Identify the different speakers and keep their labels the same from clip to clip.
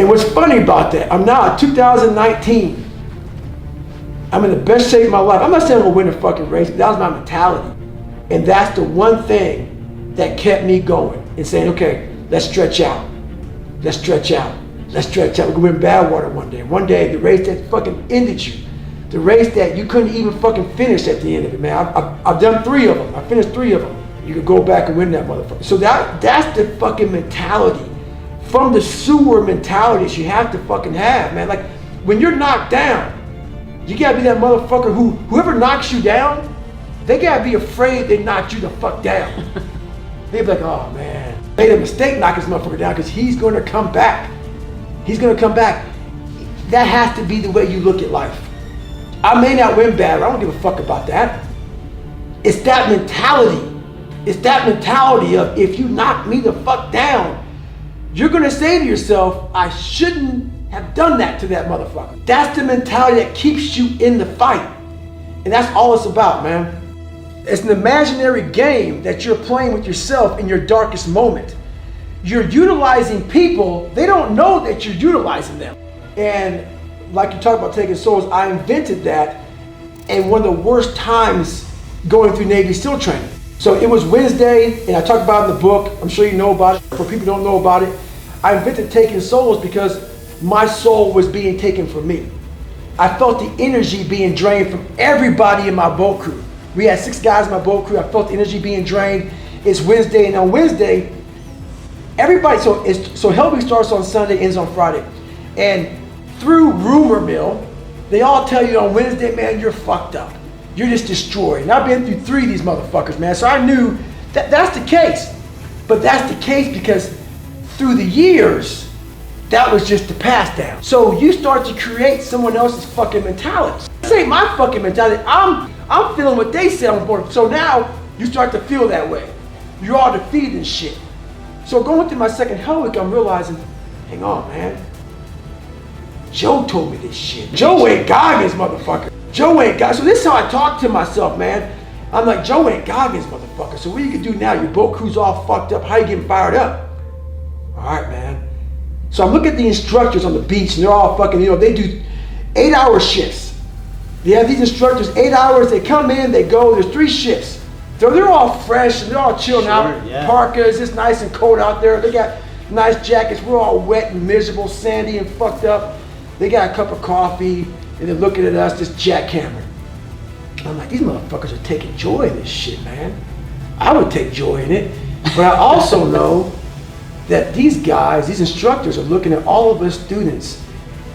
Speaker 1: what's funny about that, I'm now in 2019. I'm in the best shape of my life. I'm not saying I'm gonna win a fucking race, but that was my mentality. And that's the one thing that kept me going and saying, okay, let's stretch out. Let's stretch out. Let's stretch out. We're gonna win Badwater one day. One day, the race that fucking ended you. The race that you couldn't even fucking finish at the end of it, man. I've done 3 of them. I finished 3 of them. You could go back and win that motherfucker. So that's the fucking mentality. From the sewer mentalities you have to fucking have, man. Like, when you're knocked down, you gotta be that motherfucker whoever knocks you down, they gotta be afraid they knocked you the fuck down. They be like, oh man, made a mistake knocking this motherfucker down because he's gonna come back. He's gonna come back. That has to be the way you look at life. I may not win bad, I don't give a fuck about that. It's that mentality. It's that mentality of, if you knock me the fuck down, you're gonna say to yourself, I shouldn't have done that to that motherfucker. That's the mentality that keeps you in the fight. And that's all it's about, man. It's an imaginary game that you're playing with yourself in your darkest moment. You're utilizing people, they don't know that you're utilizing them. And like you talk about taking souls, I invented that in one of the worst times going through Navy SEAL training. So it was Wednesday, and I talked about it in the book. I'm sure you know about it. For people who don't know about it, I invented taking souls because my soul was being taken from me. I felt the energy being drained from everybody in my boat crew. We had 6 guys in my boat crew. I felt the energy being drained. It's Wednesday, and on Wednesday, everybody, so Hell Week starts on Sunday, ends on Friday. And through rumor mill, they all tell you on Wednesday, man, you're fucked up. You're just destroyed. And I've been through 3 of these motherfuckers, man. So I knew that that's the case. But that's the case because through the years, that was just the pass down. So you start to create someone else's fucking mentality. This ain't my fucking mentality. I'm feeling what they say I'm born. So now you start to feel that way. You're all defeated and shit. So going through my second Hell Week, I'm realizing, hang on, man. Joe told me this shit. Joe ain't Goggins, motherfucker. Joe ain't Goggins. So this is how I talk to myself, man. I'm like, Joe ain't Goggins, motherfucker. So what you can do now? Your boat crew's all fucked up. How you getting fired up? All right, man. So I'm looking at the instructors on the beach, and they're all fucking, they do 8-hour shifts. They have these instructors, 8 hours, they come in, they go, there's 3 shifts. So they're all fresh, and they're all chilling out. Yeah. Parkas, it's nice and cold out there. They got nice jackets. We're all wet and miserable, sandy and fucked up. They got a cup of coffee, and they're looking at us, just jackhammering. I'm like, these motherfuckers are taking joy in this shit, man. I would take joy in it, but I also know that these guys, these instructors are looking at all of us students,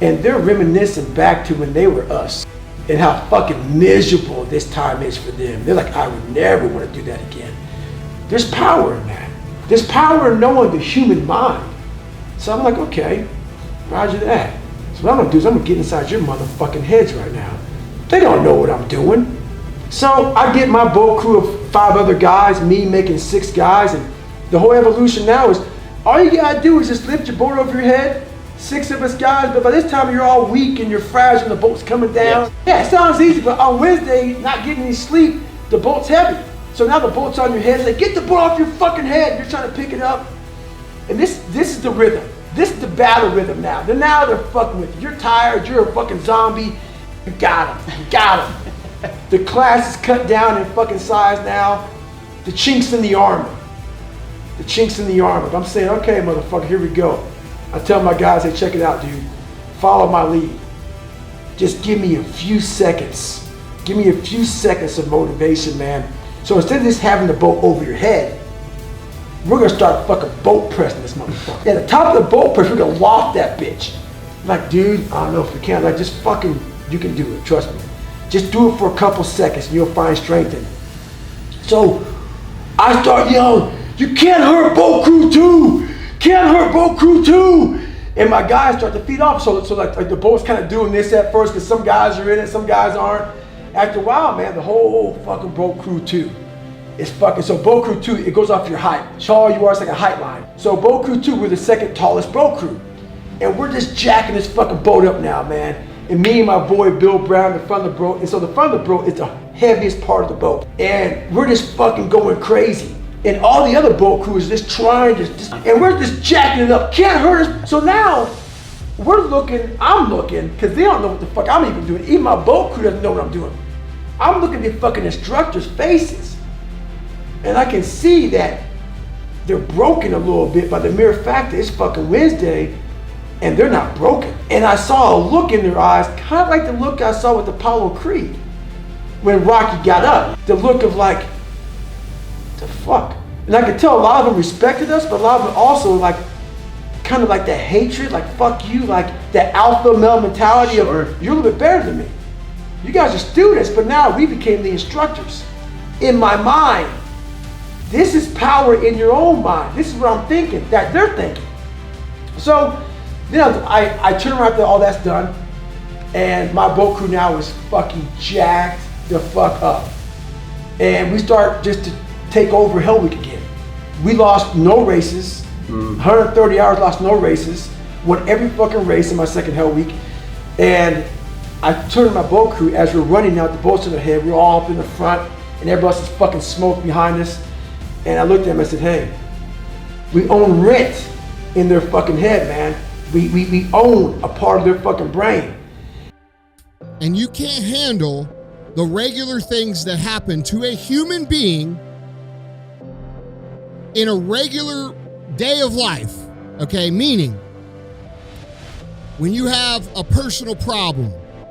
Speaker 1: and they're reminiscing back to when they were us and how fucking miserable this time is for them. They're like, I would never want to do that again. There's power in that. There's power in knowing the human mind. So I'm like, okay, roger that. So what I'm gonna do is I'm gonna get inside your motherfucking heads right now. They don't know what I'm doing. So I get my boat crew of 5 other guys, me making 6 guys, and the whole evolution now is, all you gotta do is just lift your boat over your head, 6 of us guys, but by this time you're all weak and you're fragile and the boat's coming down. Yeah, it sounds easy, but on Wednesday, not getting any sleep, the boat's heavy. So now the boat's on your head, it's like, get the boat off your fucking head, you're trying to pick it up. And this is the rhythm. This is the battle rhythm now. Now they're fucking with you. You're tired, you're a fucking zombie. You got him. The class is cut down in fucking size now. The chinks in the armor. The chinks in the armor. I'm saying, okay, motherfucker, here we go. I tell my guys, hey, check it out, dude. Follow my lead. Just give me a few seconds. Give me a few seconds of motivation, man. So instead of just having the boat over your head, we're gonna start fucking boat pressing this motherfucker. At the top of the boat press, we're gonna loft that bitch. Like, dude, I don't know if we can. Like, just fucking, you can do it, trust me. Just do it for a couple seconds and you'll find strength in it. So I start yelling, you can't hurt boat crew 2! Can't hurt boat crew 2! And my guys start to feed off. So like the boat's kind of doing this at first because some guys are in it, some guys aren't. After a while, man, the whole fucking boat crew 2 is fucking, so boat crew 2, it goes off your height. Tall you are, it's like a height line. So boat crew 2, we're the second tallest boat crew. And we're just jacking this fucking boat up now, man. And me and my boy Bill Brown, the front of the boat, and so the front of the boat is the heaviest part of the boat. And we're just fucking going crazy. And all the other boat crew is just trying to, and we're just jacking it up. Can't hurt us. So now, I'm looking, because they don't know what the fuck I'm even doing. Even my boat crew doesn't know what I'm doing. I'm looking at the fucking instructors' faces. And I can see that they're broken a little bit by the mere fact that it's fucking Wednesday and they're not broken. And I saw a look in their eyes, kind of like the look I saw with Apollo Creed when Rocky got up. The look of like, the fuck? And I could tell a lot of them respected us, but a lot of them also like, kind of like that hatred, like fuck you, like that alpha male mentality of you're a little bit better than me. You guys are students, but now we became the instructors. In my mind, this is power in your own mind. This is what I'm thinking, that they're thinking. So, you know, I turn around after all that's done, and my boat crew now is fucking jacked the fuck up. And we start just to take over Hell Week again. We lost no races, 130 hours, lost no races, won every fucking race in my second Hell Week. And I turned to my boat crew as we're running out, the boats in the head, we're all up in the front, and everybody else is fucking smoke behind us. And I looked at them and I said, hey, we own rent in their fucking head, man. We own a part of their fucking brain.
Speaker 2: And you can't handle the regular things that happen to a human being in a regular day of life, okay? Meaning, when you have a personal problem,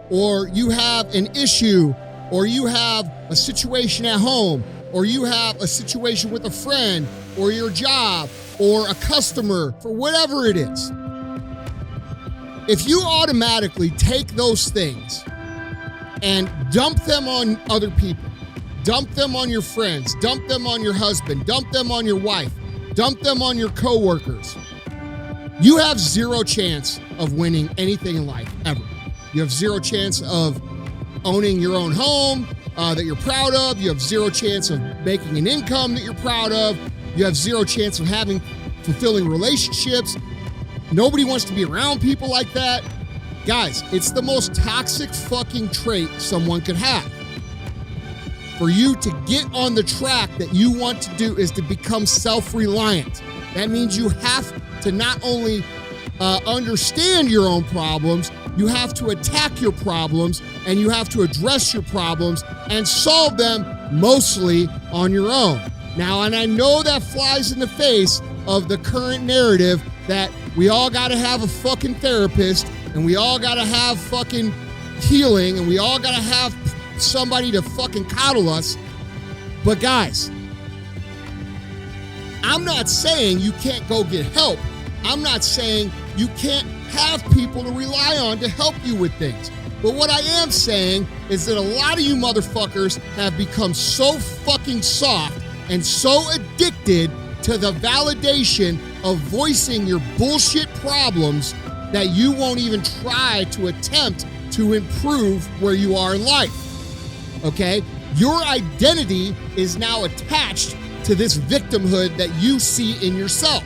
Speaker 2: or you have an issue, or you have a situation at home, or you have a situation with a friend, or your job, or a customer, for whatever it is. If you automatically take those things and dump them on other people, dump them on your friends, dump them on your husband, dump them on your wife, dump them on your coworkers, you have zero chance of winning anything in life, ever. You have zero chance of owning your own home that you're proud of. You have zero chance of making an income that you're proud of. You have zero chance of having fulfilling relationships. Nobody wants to be around people like that. Guys, it's the most toxic fucking trait someone could have. For you to get on the track that you want to do is to become self-reliant. That means you have to not only understand your own problems, you have to attack your problems, and you have to address your problems and solve them mostly on your own. Now, and I know that flies in the face of the current narrative that we all gotta have a fucking therapist, and we all gotta have fucking healing, and we all gotta have somebody to fucking coddle us. But guys, I'm not saying you can't go get help. I'm not saying you can't have people to rely on to help you with things. But what I am saying is that a lot of you motherfuckers have become so fucking soft and so addicted to the validation of voicing your bullshit problems that you won't even try to attempt to improve where you are in life. Okay? Your identity is now attached to this victimhood that you see in yourself.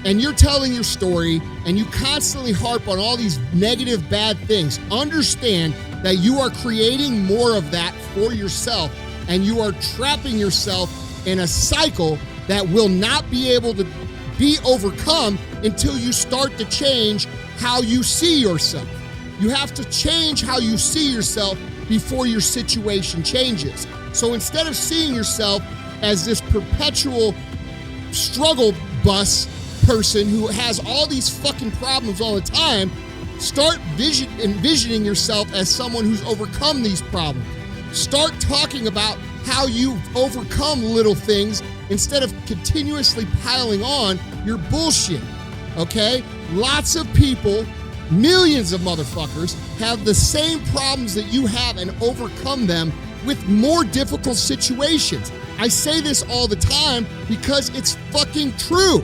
Speaker 2: And you're telling your story and you constantly harp on all these negative, bad things. Understand that you are creating more of that for yourself, and you are trapping yourself in a cycle that will not be able to be overcome until you start to change how you see yourself. You have to change how you see yourself before your situation changes. So instead of seeing yourself as this perpetual struggle bus person who has all these fucking problems all the time, start envisioning yourself as someone who's overcome these problems. Start talking about how you've overcome little things instead of continuously piling on your bullshit, okay? Lots of people, millions of motherfuckers, have the same problems that you have and overcome them with more difficult situations. I say this all the time because it's fucking true.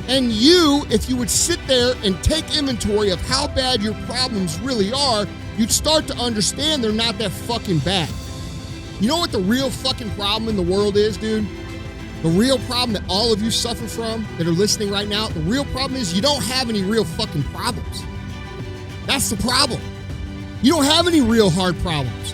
Speaker 2: And you, if you would sit there and take inventory of how bad your problems really are, you'd start to understand they're not that fucking bad. You know what the real fucking problem in the world is, dude? The real problem that all of you suffer from that are listening right now, the real problem is you don't have any real fucking problems. That's the problem. You don't have any real hard problems.